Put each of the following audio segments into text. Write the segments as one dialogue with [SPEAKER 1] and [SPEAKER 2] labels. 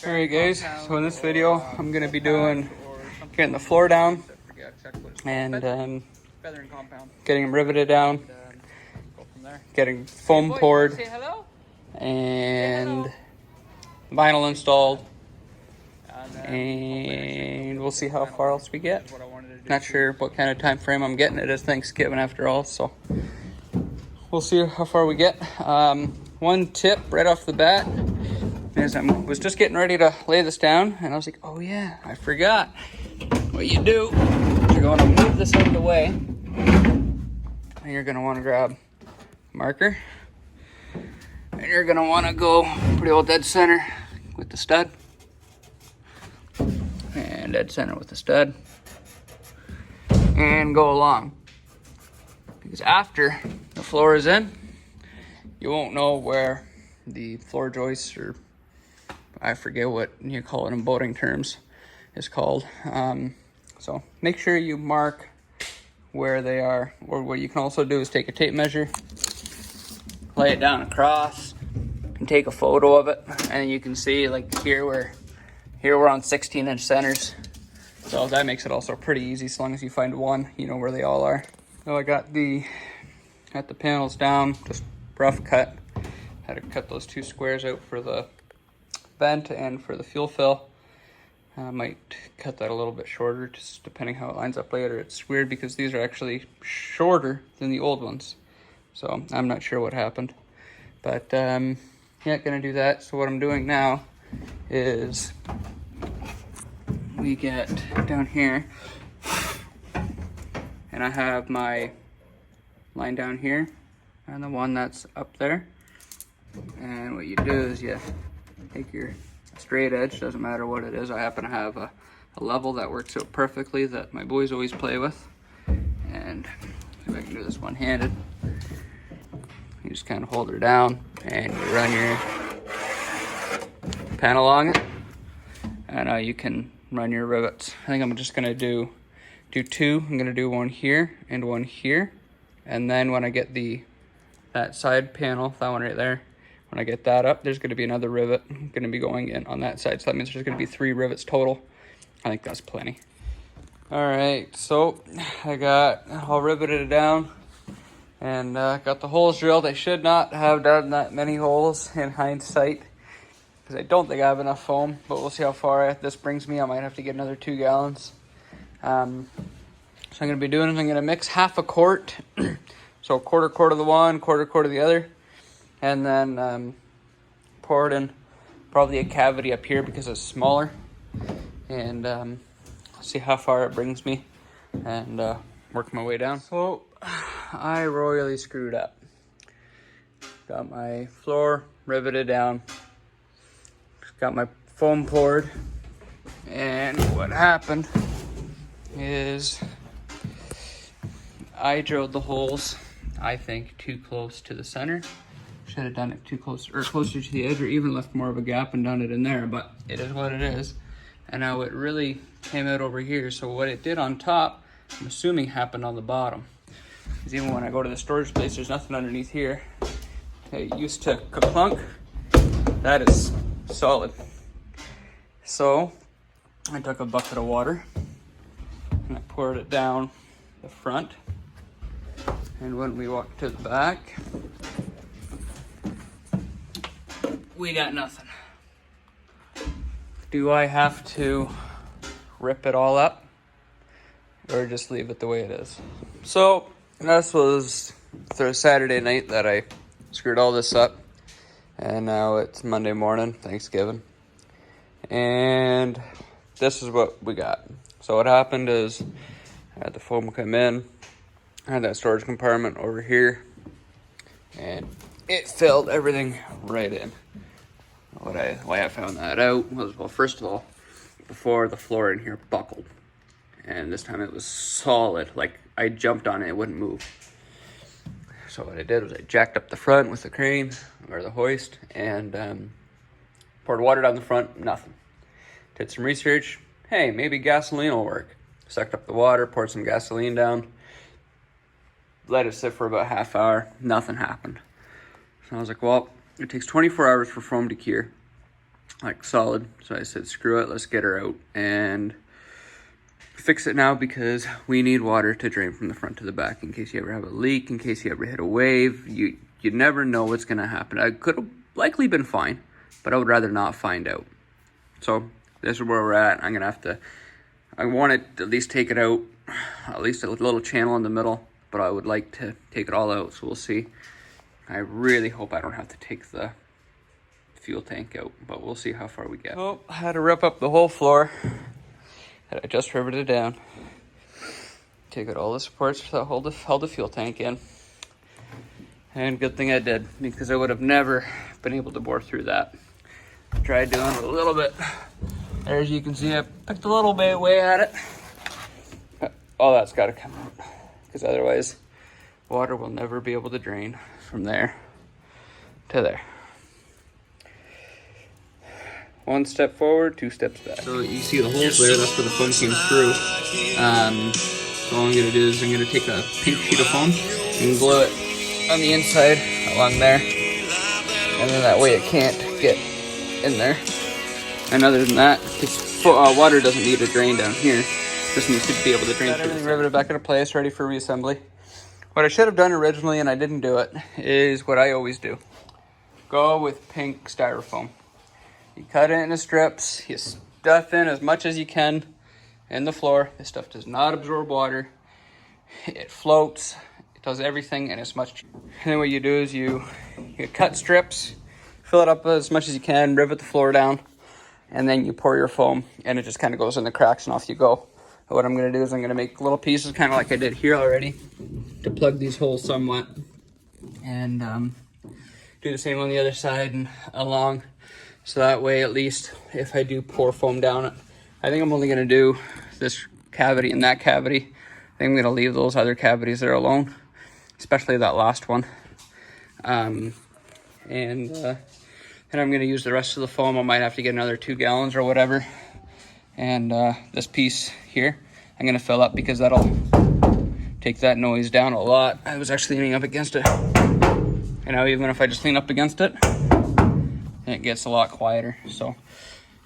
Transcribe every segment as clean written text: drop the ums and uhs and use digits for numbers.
[SPEAKER 1] Alright guys, so in this video I'm going to be doing getting the floor down and getting them riveted down, getting foam poured and vinyl installed, and we'll see how far else we get. Not sure what kind of time frame I'm getting. It is Thanksgiving after all, so we'll see how far we get. One tip right off the bat is I was just getting ready to lay this down, and I was like, oh yeah, I forgot. What you do is you're going to move this out of the way, and you're going to want to grab a marker, and you're going to want to go pretty well dead center with the stud, and dead center with the stud, and go along. Because after the floor is in, you won't know where the floor joists, or I forget what you call it in boating terms, is called. So make sure you mark where they are. Or what you can also do is take a tape measure, lay it down across, and take a photo of it. And you can see, like here we're on 16-inch centers. So that makes it also pretty easy, as long as you find one, you know where they all are. So I got the panels down, just rough cut. Had to cut those two squares out for the vent and for the fuel fill. I might cut that a little bit shorter, just depending how it lines up later. It's weird because these are actually shorter than the old ones, so I'm not sure what happened. But yeah, gonna do that. So what I'm doing now is we get down here, and I have my line down here and the one that's up there. And what you do is you take your straight edge, doesn't matter what it is. I happen to have a level that works out perfectly that my boys always play with. And see if I can do this one-handed. You just kind of hold her down and you run your pen along it. And you can run your rivets. I think I'm just gonna do two. I'm gonna do one here and one here. And then when I get that side panel, that one right there, when I get that up, there's going to be another rivet going to be going in on that side. So that means there's going to be 3 rivets total. I think that's plenty. All right, so I got all riveted down and got the holes drilled. I should not have done that many holes in hindsight, because I don't think I have enough foam, but we'll see how far this brings me. I might have to get another 2 gallons. So I'm going to be doing is I'm going to mix half a quart. So quarter of the one, quarter of the other. And then pour it in probably a cavity up here because it's smaller. And see how far it brings me, and work my way down. So I royally screwed up. Got my floor riveted down. Got my foam poured. And what happened is I drilled the holes, I think, too close to the center. Should have done it too close, or closer to the edge, or even left more of a gap and done it in there, but it is what it is. And now it really came out over here. So what it did on top, I'm assuming happened on the bottom. Because even when I go to the storage place, there's nothing underneath here. It used to ka-plunk. That is solid. So I took a bucket of water and I poured it down the front. And when we walked to the back, we got nothing. Do I have to rip it all up, or just leave it the way it is? So this was Saturday night that I screwed all this up, and now it's Monday morning, Thanksgiving, and this is what we got. So what happened is I had the foam come in, I had that storage compartment over here, and it filled everything right in. Why I found that out was, well, first of all, before the floor in here buckled, and this time it was solid. Like, I jumped on it, it wouldn't move. So what I did was I jacked up the front with the crane, or the hoist, and poured water down the front, nothing. Did some research, hey, maybe gasoline will work. Sucked up the water, poured some gasoline down, let it sit for about a half hour, nothing happened. So I was like, well, it takes 24 hours for foam to cure. like solid. So I said, screw it, let's get her out and fix it now, because we need water to drain from the front to the back in case you ever have a leak, in case you ever hit a wave. You never know what's gonna happen. I could have likely been fine, but I would rather not find out. So this is where we're at. I'm gonna have to, I want to at least take it out, at least a little channel in the middle, but I would like to take it all out, so we'll see. I really hope I don't have to take the fuel tank out, but we'll see how far we get. Oh, I had to rip up the whole floor that I just riveted down. Take out all the supports that held the fuel tank in. And good thing I did, because I would have never been able to bore through that. Tried doing it a little bit. There, as you can see, I picked a little bit away at it. But all that's got to come out, because otherwise water will never be able to drain from there to there. One step forward, two steps back. So you see the holes there, that's where the foam came through. So all I'm gonna do is I'm gonna take a pink sheet of foam and glue it on the inside along there. And then that way it can't get in there. And other than that, this water doesn't need to drain down here. Just needs to be able to drain. Got everything riveted back into place, ready for reassembly. What I should have done originally, and I didn't do it, is what I always do. Go with pink styrofoam. You cut it into strips, you stuff in as much as you can in the floor. This stuff does not absorb water. It floats, it does everything, and it's much cheaper. And then what you do is you cut strips, fill it up as much as you can, rivet the floor down, and then you pour your foam, and it just kind of goes in the cracks and off you go. But what I'm gonna do is I'm gonna make little pieces, kind of like I did here already, to plug these holes somewhat. And do the same on the other side and along. So that way, at least, if I do pour foam down it, I think I'm only gonna do this cavity and that cavity. I think I'm gonna leave those other cavities there alone, especially that last one. And I'm gonna use the rest of the foam. I might have to get another 2 gallons or whatever. And this piece here, I'm gonna fill up, because that'll take that noise down a lot. I was actually leaning up against it. You know, even if I just lean up against it, it gets a lot quieter. So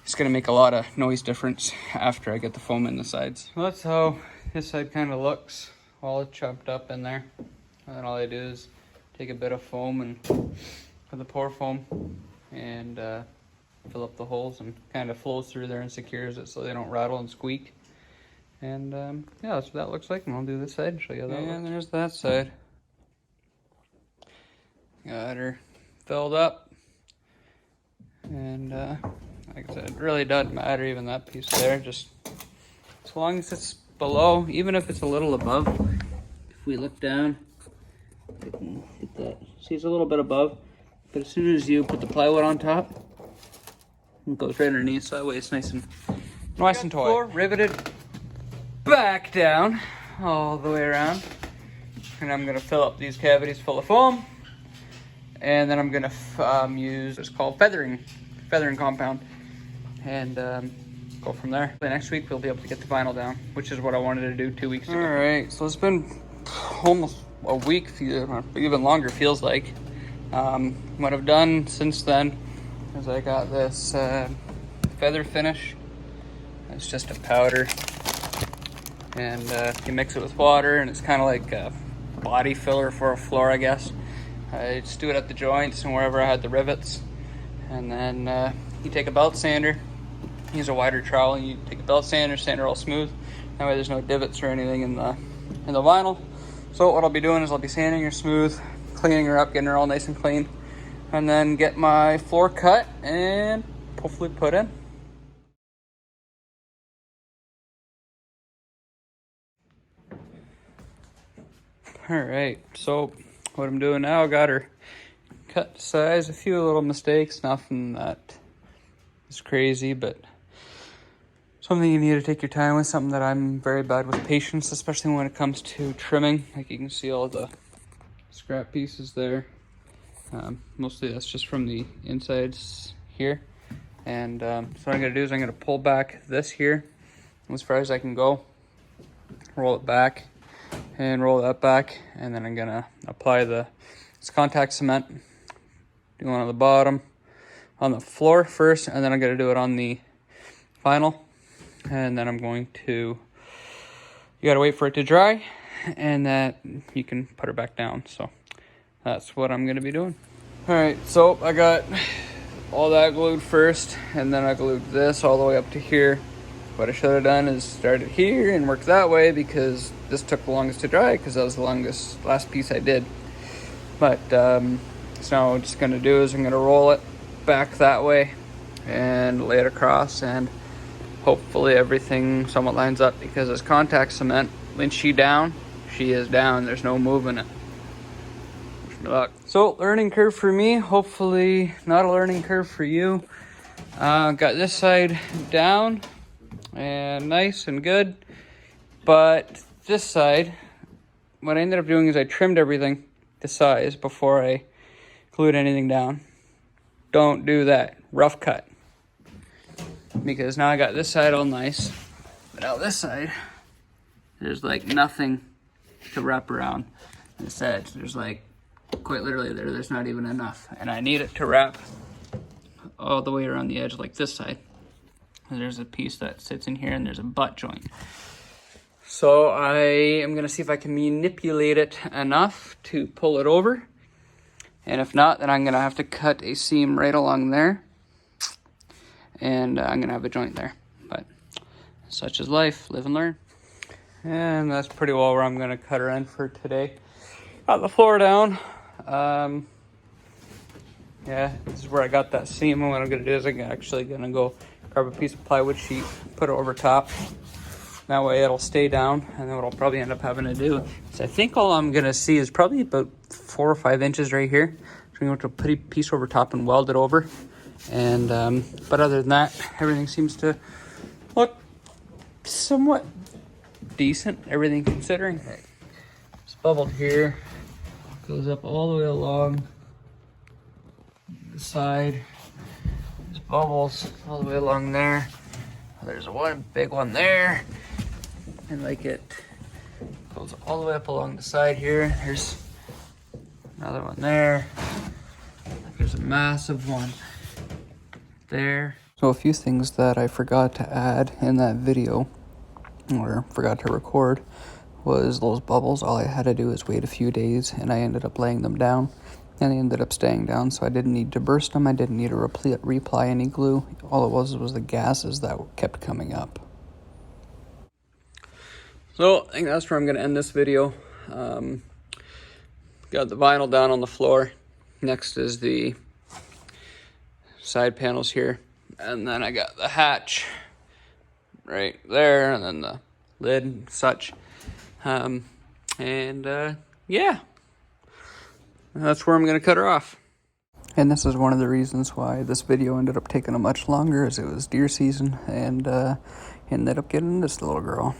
[SPEAKER 1] it's gonna make a lot of noise difference after I get the foam in the sides. Well, that's how this side kind of looks, all chopped up in there. And then all I do is take a bit of foam and put the pour foam and fill up the holes, and kind of flows through there and secures it so they don't rattle and squeak. And yeah, that's what that looks like. And I'll do this side and show you how that looks. And there's that side. Got her filled up. And like I said, it really doesn't matter, even that piece there, just as long as it's below, even if it's a little above. If we look down, I can hit that. See, it's a little bit above, but as soon as you put the plywood on top, it goes right underneath, so that way it's nice and taut. Floor riveted back down all the way around, and I'm gonna fill up these cavities full of foam. And then I'm gonna use what's called feathering compound, and go from there. The next week we'll be able to get the vinyl down, which is what I wanted to do 2 weeks ago. All right, so it's been almost a week, even longer feels like. What I've done since then is I got this feather finish. It's just a powder, and you mix it with water, and it's kind of like a body filler for a floor, I guess. I just do it at the joints and wherever I had the rivets. And then you take a belt sander, use a wider trowel, and you take a belt sander, sand it all smooth. That way there's no divots or anything in the vinyl. So what I'll be doing is I'll be sanding her smooth, cleaning her up, getting her all nice and clean, and then get my floor cut and hopefully put in. All right, so what I'm doing now, I got her cut to size, a few little mistakes, nothing that is crazy, but something you need to take your time with, something that I'm very bad with patience, especially when it comes to trimming. Like you can see all the scrap pieces there. Mostly that's just from the insides here. And so what I'm gonna do is I'm gonna pull back this here as far as I can go, roll it back, and roll that back, and then I'm gonna apply this contact cement, do one on the bottom, on the floor first, and then I'm gonna do it on the vinyl, and then I'm going to, you gotta wait for it to dry, and that you can put it back down. So that's what I'm gonna be doing. All right, so I got all that glued first, and then I glued this all the way up to here. What I should have done is started here and worked that way, because this took the longest to dry, because that was the last piece I did. But so now what I'm just gonna do is I'm gonna roll it back that way and lay it across, and hopefully everything somewhat lines up, because it's contact cement. When she is down. There's no moving it. Wish me luck. So learning curve for me, hopefully not a learning curve for you. Got this side down and nice and good, but this side, what I ended up doing is I trimmed everything to size before I glued anything down. Don't do that. Rough cut. Because now I got this side all nice, but now this side, there's like nothing to wrap around this edge. There's like, quite literally there's not even enough. And I need it to wrap all the way around the edge like this side. And there's a piece that sits in here, and there's a butt joint. So I am gonna see if I can manipulate it enough to pull it over. And if not, then I'm gonna have to cut a seam right along there. And I'm gonna have a joint there. But such is life, live and learn. And that's pretty well where I'm gonna cut her in for today. Got the floor down. Yeah, this is where I got that seam. And what I'm gonna do is I'm actually gonna go grab a piece of plywood sheet, put it over top. That way it'll stay down. And then what I'll probably end up having to do is, I think all I'm gonna see is probably about 4 or 5 inches right here. So I'm going to put a piece over top and weld it over. And but other than that, everything seems to look somewhat decent, everything considering. It's bubbled here, goes up all the way along the side. There's bubbles all the way along there. There's one big one there, and like it goes all the way up along the side here. There's another one there. There's a massive one there. So a few things that I forgot to add in that video, or forgot to record, was those bubbles. All I had to do is wait a few days, and I ended up laying them down, and they ended up staying down, so I didn't need to burst them. I didn't need to reapply any glue. All it was the gases that kept coming up. So I think that's where I'm going to end this video. Got the vinyl down on the floor. Next is the side panels here, and then I got the hatch right there, and then the lid and such. Yeah, that's where I'm gonna cut her off. And this is one of the reasons why this video ended up taking a much longer, as it was deer season, and ended up getting this little girl.